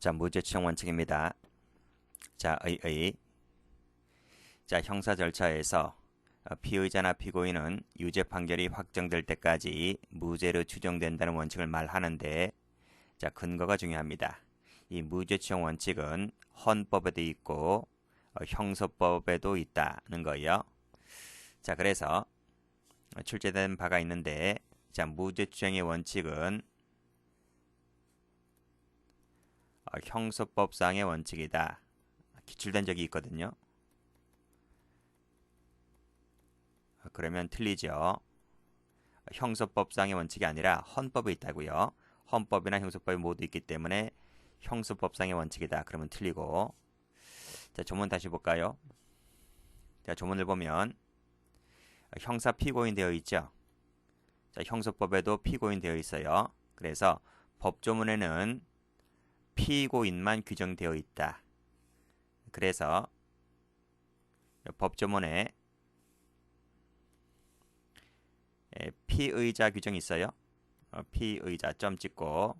자, 무죄 추정 원칙입니다. 자, 자, 형사 절차에서 피의자나 피고인은 유죄 판결이 확정될 때까지 무죄로 추정된다는 원칙을 말하는데, 자, 근거가 중요합니다. 이 무죄 추정 원칙은 헌법에도 있고 형사법에도 있다는 거예요. 자, 그래서 출제된 바가 있는데, 자, 무죄 추정의 원칙은 형사법상의 원칙이다. 기출된 적이 있거든요. 그러면 틀리죠. 형사법상의 원칙이 아니라 헌법에 있다고요. 헌법이나 형사법이 모두 있기 때문에 형사법상의 원칙이다. 그러면 틀리고. 자, 조문 다시 볼까요? 자, 조문을 보면 형사 피고인 되어 있죠. 자, 형사법에도 피고인 되어 있어요. 그래서 법조문에는 피고인만 규정되어 있다. 그래서 법조문에 피의자 규정이 있어요. 피의자 점 찍고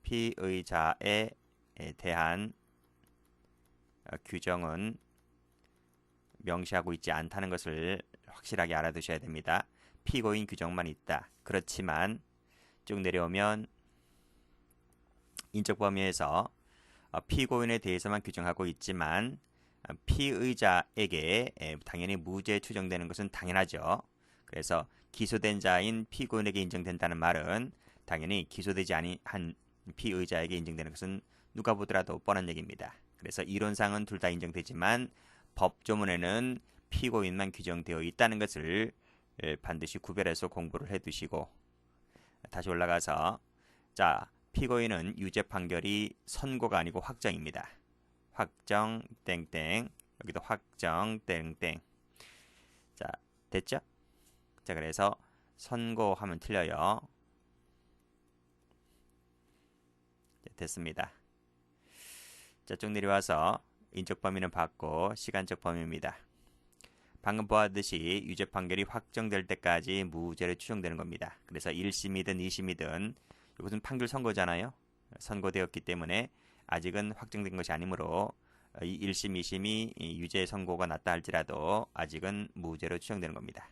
피의자에 대한 규정은 명시하고 있지 않다는 것을 확실하게 알아두셔야 됩니다. 피고인 규정만 있다. 그렇지만 쭉 내려오면 인적 범위에서 피고인에 대해서만 규정하고 있지만 피의자에게 당연히 무죄 추정되는 것은 당연하죠. 그래서 기소된 자인 피고인에게 인정된다는 말은 당연히 기소되지 아니한 피의자에게 인정되는 것은 누가 보더라도 뻔한 얘기입니다. 그래서 이론상은 둘 다 인정되지만 법조문에는 피고인만 규정되어 있다는 것을 반드시 구별해서 공부를 해두시고, 다시 올라가서 자, 피고인은 유죄 판결이 선고가 아니고 확정입니다. 확정 땡땡, 여기도 확정 땡땡. 자, 됐죠? 자, 그래서 선고하면 틀려요. 됐습니다. 자, 쭉 내려와서 인적 범위는 받고 시간적 범위입니다. 방금 보았듯이 유죄 판결이 확정될 때까지 무죄로 추정되는 겁니다. 그래서 1심이든 2심이든 이것은 판결 선고잖아요. 선고되었기 때문에 아직은 확정된 것이 아니므로 1심, 2심이 유죄 선고가 났다 할지라도 아직은 무죄로 추정되는 겁니다.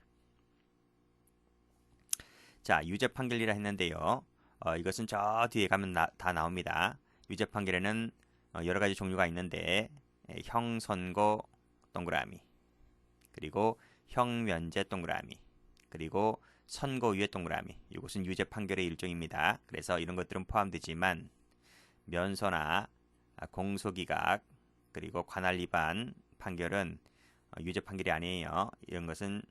자, 유죄 판결이라 했는데요. 이것은 저 뒤에 가면 다 나옵니다. 유죄 판결에는 여러 가지 종류가 있는데 형선고 동그라미, 그리고 형면제 동그라미, 그리고 선고유예 동그라미. 이것은 유죄 판결의 일종입니다. 그래서 이런 것들은 포함되지만 면소나 공소기각, 그리고 관할 위반 판결은 유죄 판결이 아니에요. 이런 것은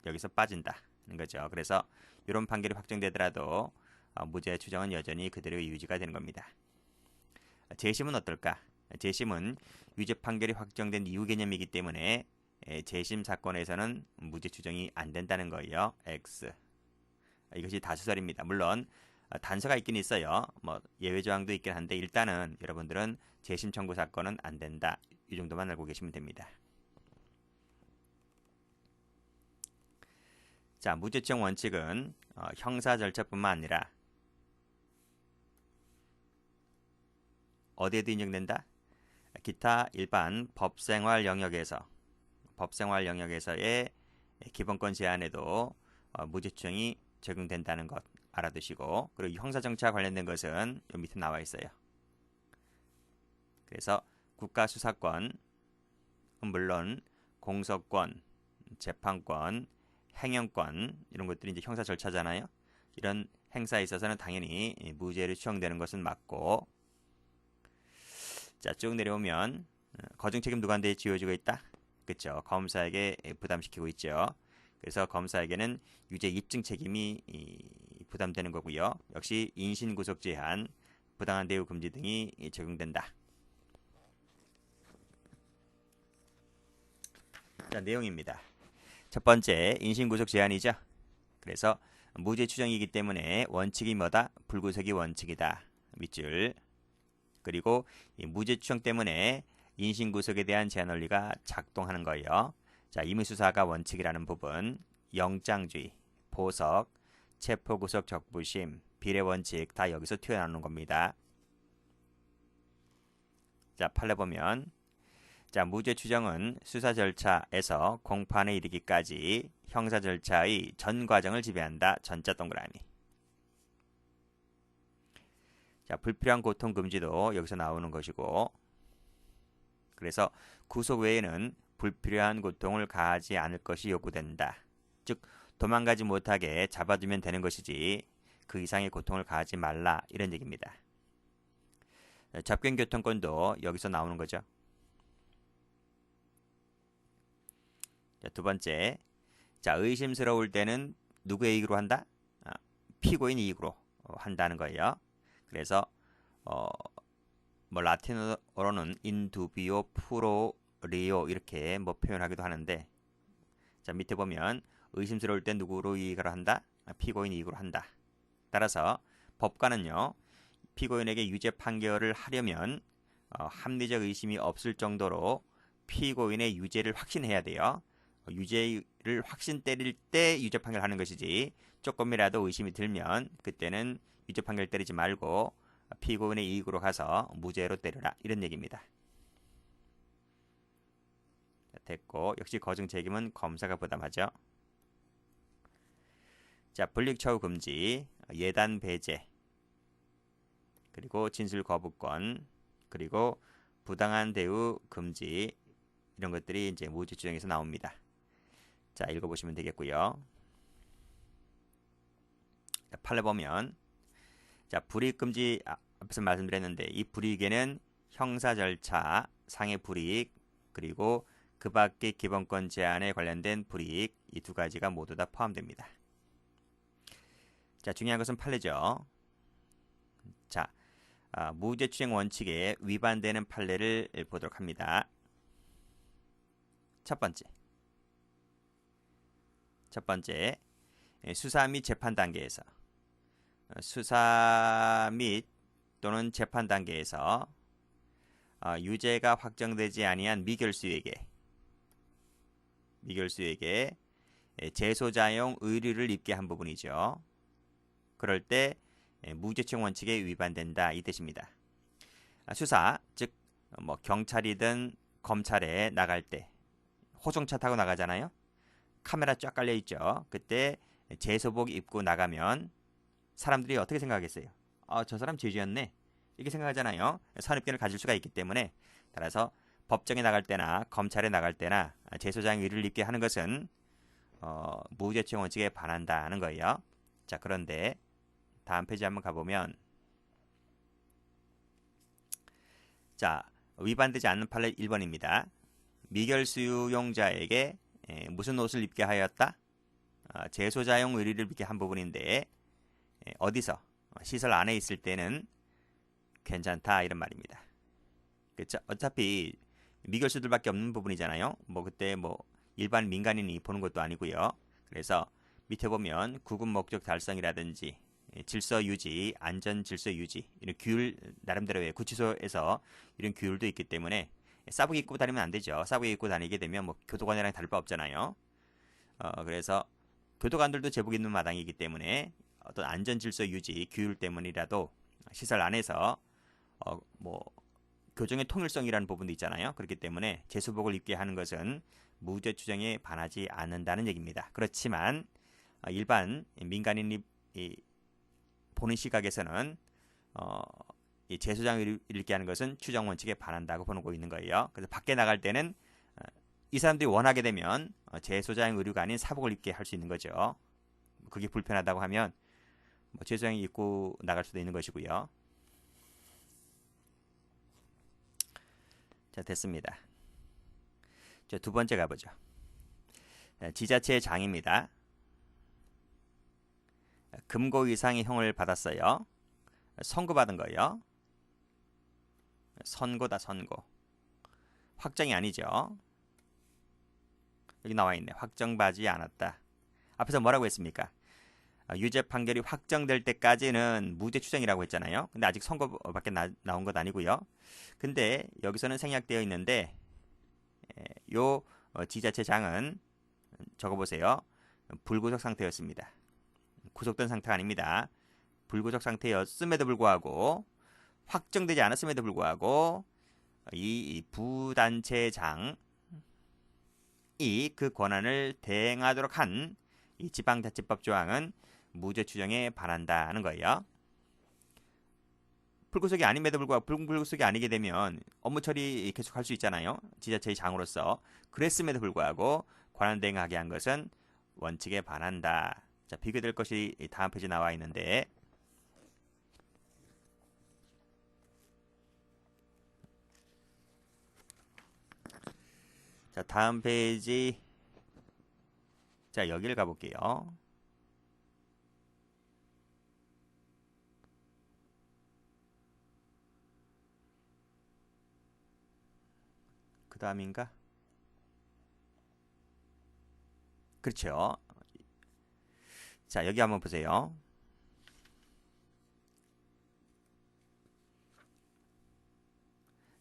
여기서 빠진다는 거죠. 그래서 이런 판결이 확정되더라도 무죄 추정은 여전히 그대로 유지가 되는 겁니다. 재심은 어떨까? 재심은 유죄 판결이 확정된 이후 개념이기 때문에 재심 사건에서는 무죄 추정이 안 된다는 거예요. X. 이것이 다수설입니다. 물론 단서가 있긴 있어요. 뭐 예외 조항도 있긴 한데 일단은 여러분들은 재심 청구 사건은 안 된다. 이 정도만 알고 계시면 됩니다. 자, 무죄 추정 원칙은 형사 절차뿐만 아니라 어디에도 인정된다? 기타 일반 법생활 영역에서의 기본권 제한에도 무죄 추정이 적용된다는 것 알아두시고, 그리고 형사정치와 관련된 것은 요 밑에 나와 있어요. 그래서 국가수사권, 물론 공소권, 재판권, 행영권, 이런 것들이 이제 형사 절차잖아요. 이런 행사에 있어서는 당연히 무죄로 추정되는 것은 맞고, 자, 쭉 내려오면 거중 책임 누구한테 지어지고 있다? 그렇죠. 검사에게 부담시키고 있죠. 그래서 검사에게는 유죄 입증 책임이 부담되는 거고요. 역시 인신구속 제한, 부당한 대우 금지 등이 적용된다. 자, 내용입니다. 첫 번째, 인신구속 제한이죠. 그래서 무죄 추정이기 때문에 원칙이 뭐다? 불구속이 원칙이다. 밑줄. 그리고 이 무죄 추정 때문에 인신구속에 대한 제한 원리가 작동하는 거예요. 자, 임의수사가 원칙이라는 부분, 영장주의, 보석, 체포구속 적부심, 비례원칙 다 여기서 튀어나오는 겁니다. 자, 판례 보면 자, 무죄 추정은 수사 절차에서 공판에 이르기까지 형사 절차의 전 과정을 지배한다. 전자 동그라미. 자, 불필요한 고통 금지도 여기서 나오는 것이고, 그래서 구속 외에는 불필요한 고통을 가하지 않을 것이 요구된다. 즉, 도망가지 못하게 잡아두면 되는 것이지 그 이상의 고통을 가하지 말라, 이런 얘기입니다. 접견교통권도 여기서 나오는 거죠. 자, 두 번째, 자, 의심스러울 때는 누구의 이익으로 한다? 피고인 이익으로 한다는 거예요. 그래서 뭐 라틴어로는 인두비오 프로리오 이렇게 뭐 표현하기도 하는데, 자, 밑에 보면 의심스러울 때 누구로 이익을 한다? 피고인 이익으로 한다. 따라서 법관은요, 피고인에게 유죄 판결을 하려면 합리적 의심이 없을 정도로 피고인의 유죄를 확신해야 돼요. 유죄를 확신 때릴 때 유죄 판결하는 것이지, 조금이라도 의심이 들면 그때는 유죄 판결 때리지 말고 피고인의 이익으로 가서 무죄로 때려라, 이런 얘기입니다. 됐고, 역시 거증 책임은 검사가 부담하죠. 자, 불이익 처우 금지, 예단 배제, 그리고 진술 거부권, 그리고 부당한 대우 금지, 이런 것들이 이제 무죄 추정에서 나옵니다. 자, 읽어보시면 되겠고요. 자, 판례 보면, 자, 불이익 금지, 앞에서 말씀드렸는데, 이 불이익에는 형사 절차 상의 불이익, 그리고 그 밖의 기본권 제한에 관련된 불이익, 이 두 가지가 모두 다 포함됩니다. 자, 중요한 것은 판례죠. 자, 무죄 추정 원칙에 위반되는 판례를 보도록 합니다. 첫 번째, 수사 및 재판 단계에서, 수사 및 또는 재판 단계에서 유죄가 확정되지 아니한 미결수에게 재소자용 의뢰를 입게 한 부분이죠. 그럴 때 무죄 추정 원칙에 위반된다, 이 뜻입니다. 수사, 즉 뭐 경찰이든 검찰에 나갈 때 호송차 타고 나가잖아요. 카메라 쫙 깔려 있죠. 그때 재소복 입고 나가면 사람들이 어떻게 생각하겠어요? 저 사람 죄지었네, 이렇게 생각하잖아요. 선입견을 가질 수가 있기 때문에, 따라서 법정에 나갈 때나 검찰에 나갈 때나 재소자용 의뢰를 입게 하는 것은 무죄 추정 원칙에 반한다는 거예요. 자, 그런데 다음 페이지 한번 가보면, 자, 위반되지 않는 판례 1번입니다. 미결수용자에게 무슨 옷을 입게 하였다? 재소자용 의뢰를 입게 한 부분인데, 어디서? 시설 안에 있을 때는 괜찮다, 이런 말입니다. 그렇죠? 어차피 미결수들밖에 없는 부분이잖아요. 뭐 그때 뭐 일반 민간인이 보는 것도 아니고요. 그래서 밑에 보면 구급 목적 달성이라든지 질서 유지, 안전 질서 유지, 이런 규율, 나름대로의 구치소에서 이런 규율도 있기 때문에 싸부기 입고 다니면 안 되죠. 싸부기 입고 다니게 되면 뭐 교도관이랑 다를 바 없잖아요. 그래서 교도관들도 제복 입는 마당이기 때문에 어떤 안전 질서 유지, 규율 때문이라도 시설 안에서 뭐 교정의 통일성이라는 부분도 있잖아요. 그렇기 때문에 재소복을 입게 하는 것은 무죄 추정에 반하지 않는다는 얘기입니다. 그렇지만 일반 민간인이 보는 시각에서는 이 재소장을 읽게 하는 것은 추정 원칙에 반한다고 보고 있는 거예요. 그래서 밖에 나갈 때는 이 사람들이 원하게 되면 재소장 의류가 아닌 사복을 입게 할 수 있는 거죠. 그게 불편하다고 하면 뭐 재소장이 입고 나갈 수도 있는 것이고요. 자, 됐습니다. 자, 두 번째 가보죠. 지자체의 장입니다. 금고 이상의 형을 받았어요. 선고받은 거예요. 선고다, 선고. 확정이 아니죠. 여기 나와 있네. 확정받지 않았다. 앞에서 뭐라고 했습니까? 유죄 판결이 확정될 때까지는 무죄 추정이라고 했잖아요. 근데 아직 선고밖에 나온 것 아니고요. 근데 여기서는 생략되어 있는데, 요 지자체장은 적어보세요. 불구속 상태였습니다. 구속된 상태가 아닙니다. 불구속 상태였음에도 불구하고, 확정되지 않았음에도 불구하고 이 부단체장이 그 권한을 대행하도록 한 이 지방자치법 조항은 무죄 추정에 반한다는 거예요. 불구속이 아님에도 불구하고 불구속이 아니게 되면 업무 처리 계속 할 수 있잖아요. 지자체의 장으로서. 그랬음에도 불구하고 권한 대행하게 한 것은 원칙에 반한다. 자, 비교될 것이 다음 페이지 나와 있는데, 자, 다음 페이지, 자, 여기를 가볼게요. 그 다음인가? 그렇죠. 자, 여기 한번 보세요.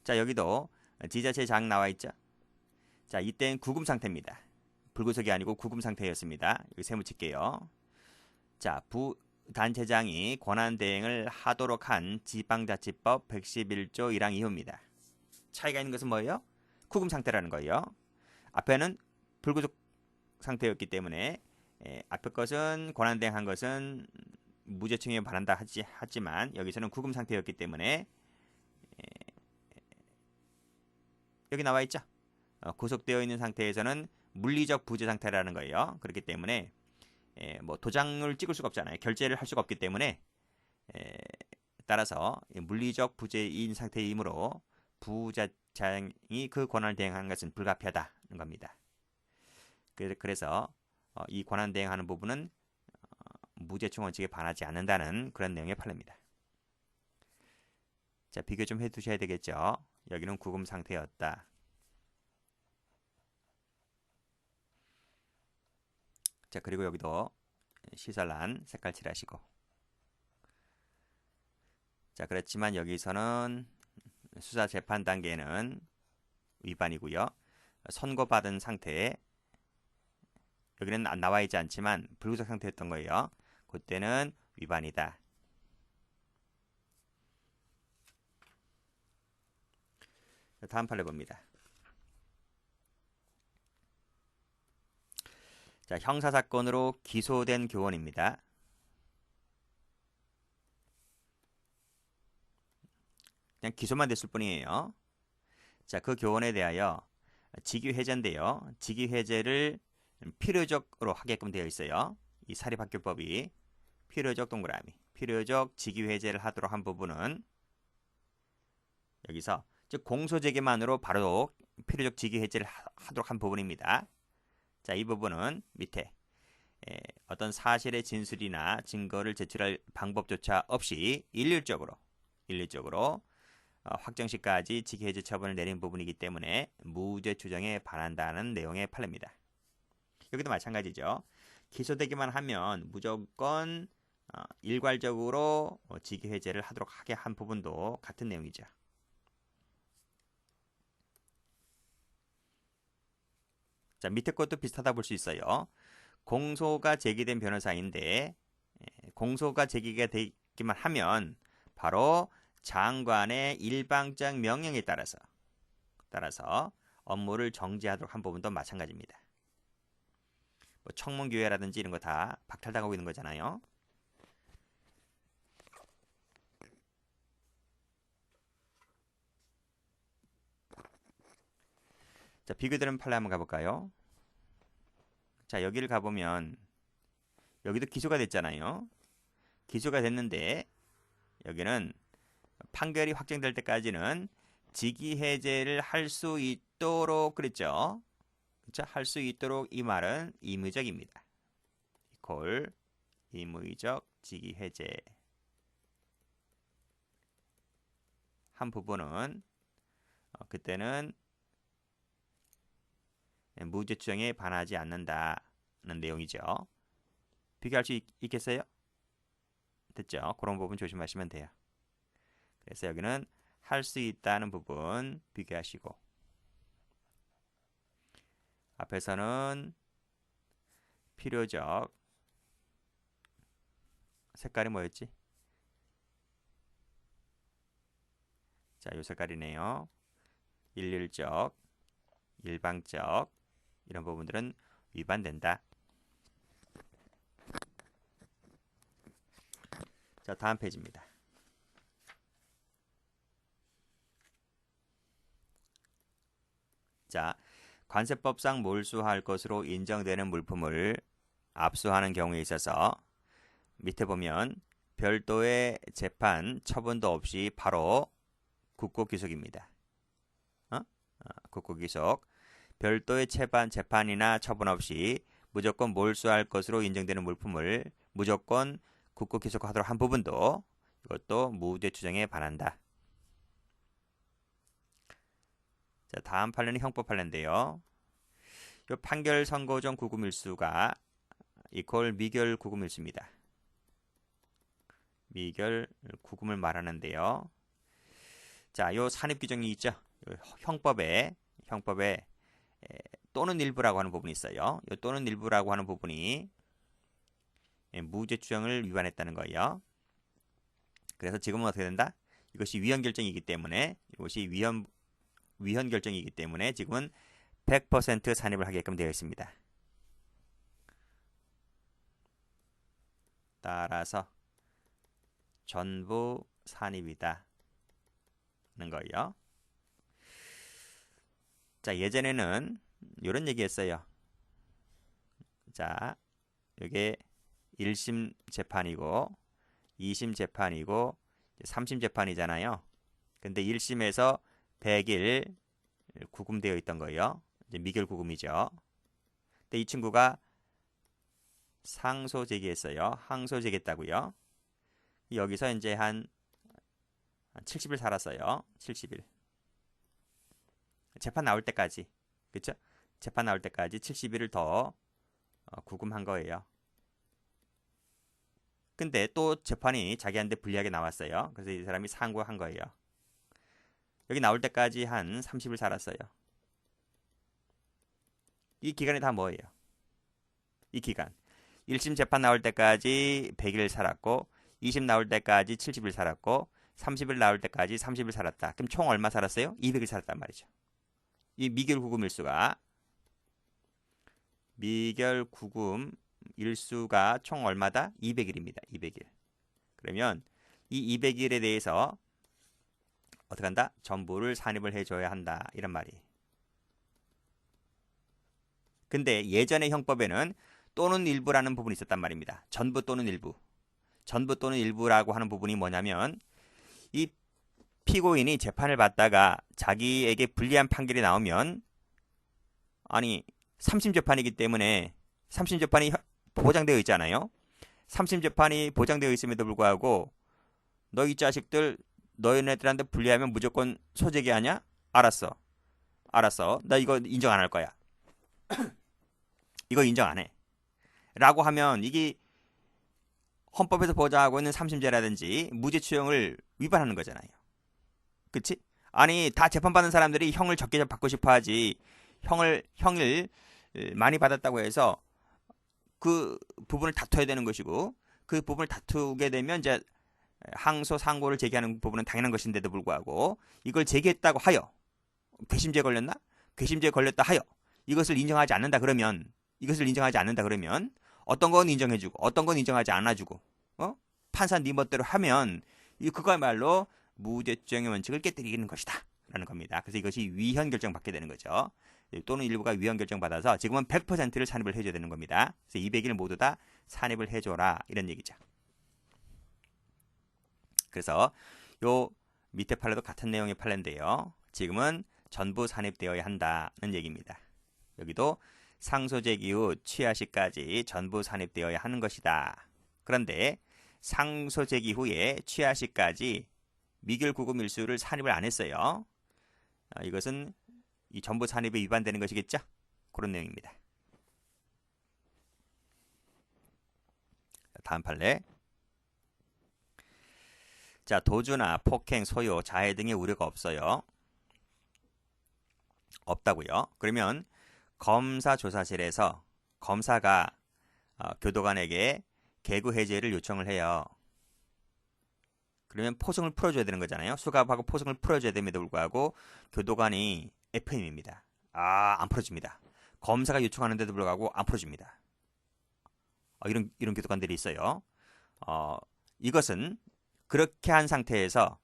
자, 여기도 지자체 장 나와 있죠. 자, 이때는 구금 상태입니다. 불구속이 아니고 구금 상태였습니다. 여기 세무 칠게요. 자, 부단체장이 권한 대행을 하도록 한 지방자치법 111조 1항 2호입니다. 차이가 있는 것은 뭐예요? 구금 상태라는 거예요. 앞에는 불구속 상태였기 때문에 앞에 것은 권한 대행한 것은 무죄 추정에 반한다 하지만 여기서는 구금 상태였기 때문에 여기 나와 있죠. 구속되어 있는 상태에서는 물리적 부재 상태라는 거예요. 그렇기 때문에 뭐 도장을 찍을 수가 없잖아요. 결제를 할 수가 없기 때문에 따라서 물리적 부재인 상태이므로 부자장이 그 권한을 대행하는 것은 불가피하다는 겁니다. 그래서 이 권한 대행하는 부분은 무죄충 원칙에 반하지 않는다는 그런 내용의 판례입니다. 자, 비교 좀 해두셔야 되겠죠. 여기는 구금 상태였다. 자, 그리고 여기도 시설란 색깔 칠하시고. 자, 그렇지만 여기서는 수사 재판 단계는 위반이고요. 선고받은 상태에 여기는 안 나와 있지 않지만 불구속 상태였던 거예요. 그때는 위반이다. 다음 판례 봅니다. 자, 형사사건으로 기소된 교원입니다. 그냥 기소만 됐을 뿐이에요. 자, 그 교원에 대하여 직위해제인데요. 직위해제를 필요적으로 하게끔 되어 있어요. 이 사립학교법이 필요적 동그라미, 필요적 직위해제를 하도록 한 부분은 여기서 즉 공소제기만으로 바로 필요적 직위해제를 하도록 한 부분입니다. 자, 이 부분은 밑에 어떤 사실의 진술이나 증거를 제출할 방법조차 없이 일률적으로 확정 시까지 직위해제 처분을 내린 부분이기 때문에 무죄 추정에 반한다는 내용의 판례입니다. 여기도 마찬가지죠. 기소되기만 하면 무조건 일괄적으로 직위해제를 하도록 하게 한 부분도 같은 내용이죠. 자, 밑에 것도 비슷하다 볼 수 있어요. 공소가 제기된 변호사인데 공소가 제기가 되기만 하면 바로 장관의 일방적 명령에 따라서 업무를 정지하도록 한 부분도 마찬가지입니다. 뭐 청문교회라든지 이런 거 다 박탈당하고 있는 거잖아요. 자, 비교되는 판례 한번 가볼까요? 자, 여기를 가보면 여기도 기소가 됐잖아요. 기소가 됐는데 여기는 판결이 확정될 때까지는 직위해제를 할 수 있도록 그랬죠. 그렇죠? 할 수 있도록 이 말은 임의적입니다. 이퀄 임의적 직위해제 한 부분은 그때는 무죄 추정에 반하지 않는다는 내용이죠. 비교할 수 있겠어요? 됐죠? 그런 부분 조심하시면 돼요. 그래서 여기는 할 수 있다는 부분 비교하시고 앞에서는 필요적 색깔이 뭐였지? 자, 이 색깔이네요. 일률적, 일방적 이런 부분들은 위반된다. 자, 다음 페이지입니다. 자, 관세법상 몰수할 것으로 인정되는 물품을 압수하는 경우에 있어서 밑에 보면 별도의 재판, 처분도 없이 바로 국고기속입니다. 국고기속. 별도의 재판이나 처분 없이 무조건 몰수할 것으로 인정되는 물품을 무조건 국고기속하도록 한 부분도 이것도 무죄 추정에 반한다. 자, 다음 판례는 형법 판례인데요. 이 판결 선고 전 구금일수가 이퀄 미결 구금일수입니다. 미결 구금을 말하는데요. 자, 요 산입 규정이 있죠. 형법에 또는 일부라고 하는 부분이 있어요. 요 또는 일부라고 하는 부분이 무죄 추정을 위반했다는 거예요. 그래서 지금은 어떻게 된다? 이것이 위헌 결정이기 때문에 위헌 결정이기 때문에 지금은 100% 산입을 하게끔 되어 있습니다. 따라서 전부 산입이다 는 거예요. 자, 예전에는 이런 얘기 했어요. 자, 이게 1심 재판이고 2심 재판이고 3심 재판이잖아요. 근데 1심에서 100일 구금되어 있던 거예요. 이제 미결 구금이죠. 근데 이 친구가 상소 제기했어요. 항소 제기했다고요. 여기서 이제 한 70일 살았어요. 70일. 재판 나올 때까지. 그쵸? 재판 나올 때까지 70일을 더 구금한 거예요. 근데 또 재판이 자기한테 불리하게 나왔어요. 그래서 이 사람이 상고한 거예요. 여기 나올 때까지 한 30일 살았어요. 이 기간이 다 뭐예요? 이 기간. 1심 재판 나올 때까지 100일 살았고 2심 나올 때까지 70일 살았고 30일 나올 때까지 30일 살았다. 그럼 총 얼마 살았어요? 200일 살았단 말이죠. 이 미결 구금 일수가 총 얼마다? 200일입니다. 200일. 그러면 이 200일에 대해서 어떻게 한다? 전부를 산입을 해줘야 한다. 이런 말이. 근데 예전의 형법에는 또는 일부라는 부분이 있었단 말입니다. 전부 또는 일부. 전부 또는 일부라고 하는 부분이 뭐냐면 이 피고인이 재판을 받다가 자기에게 불리한 판결이 나오면 아니 3심 재판이기 때문에 3심 재판이 보장되어 있잖아요. 3심 재판이 보장되어 있음에도 불구하고 너 이 자식들 너희네들한테 불리하면 무조건 소재기하냐? 알았어. 나 이거 인정 안 할 거야. 이거 인정 안 해. 라고 하면 이게 헌법에서 보장하고 있는 3심제라든지 무죄 추정을 위반하는 거잖아요. 그치? 아니 다 재판받는 사람들이 형을 적게 받고 싶어 하지 형을 많이 받았다고 해서 그 부분을 다퉈야 되는 것이고 그 부분을 다투게 되면 이제 항소 상고를 제기하는 부분은 당연한 것인데도 불구하고 이걸 제기했다고 하여 괘씸죄에 걸렸나? 괘씸죄에 걸렸다 하여 이것을 인정하지 않는다 그러면 어떤 건 인정해주고 어떤 건 인정하지 않아주고 판사 네 멋대로 하면 그거야말로 무죄추정의 원칙을 깨뜨리는 것이다 라는 겁니다. 그래서 이것이 위헌 결정 받게 되는 거죠. 또는 일부가 위헌 결정 받아서 지금은 100%를 산입을 해줘야 되는 겁니다. 그래서 200일 모두 다 산입을 해줘라 이런 얘기죠. 그래서 요 밑에 판례도 같은 내용의 판례인데요. 지금은 전부 산입되어야 한다는 얘기입니다. 여기도 상소 제기 후 취하 시까지 전부 산입되어야 하는 것이다. 그런데 상소 제기 후에 취하 시까지 미결 구금 일수를 산입을 안 했어요. 이것은 이 전부 산입에 위반되는 것이겠죠? 그런 내용입니다. 다음 판례. 자, 도주나 폭행, 소요, 자해 등의 우려가 없어요. 없다고요. 그러면 검사 조사실에서 검사가 교도관에게 개구 해제를 요청을 해요. 그러면 포승을 풀어줘야 되는 거잖아요. 수갑하고 포승을 풀어줘야 됨에도 불구하고 교도관이 FM입니다. 안 풀어줍니다. 검사가 요청하는데도 불구하고 안 풀어줍니다. 이런 교도관들이 있어요. 이것은 그렇게 한 상태에서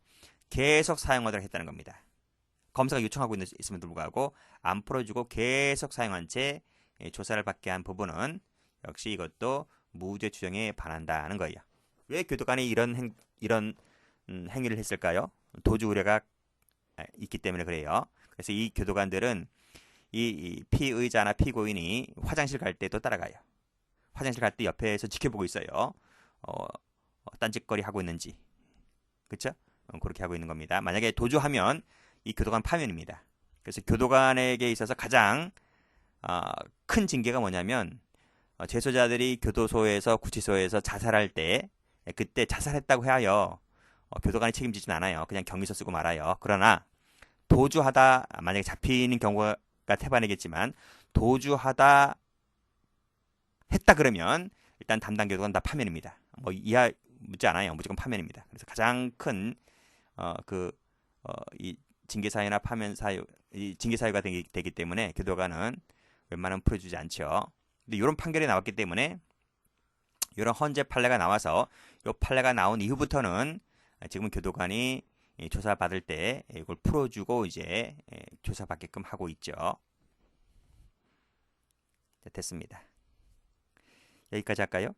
계속 사용하도록 했다는 겁니다. 검사가 요청하고 있음에도 불구하고 안 풀어주고 계속 사용한 채 조사를 받게 한 부분은 역시 이것도 무죄 추정에 반한다는 거예요. 왜 교도관이 이런 행위를 했을까요? 도주 우려가 있기 때문에 그래요. 그래서 이 교도관들은 이 피의자나 피고인이 화장실 갈 때도 따라가요. 화장실 갈 때 옆에서 지켜보고 있어요. 딴짓거리 하고 있는지. 그렇죠? 그렇게 하고 있는 겁니다. 만약에 도주하면 이 교도관 파면입니다. 그래서 교도관에게 있어서 가장 큰 징계가 뭐냐면 재소자들이 교도소에서 구치소에서 자살할 때 그때 자살했다고 하여 교도관이 책임지진 않아요. 그냥 경위서 쓰고 말아요. 그러나 도주하다 만약에 잡히는 경우가 태반이겠지만 도주하다 했다 그러면 일단 담당 교도관 다 파면입니다. 이하 묻지 않아요. 무조건 파면입니다. 그래서 가장 큰 이 징계 사유나 파면 사유, 이 징계 사유가 되기 때문에 교도관은 웬만하면 풀어주지 않죠. 근데 이런 판결이 나왔기 때문에 이런 헌재 판례가 나와서 이 판례가 나온 이후부터는 지금은 교도관이 조사 받을 때 이걸 풀어주고 이제 조사 받게끔 하고 있죠. 됐습니다. 여기까지 할까요?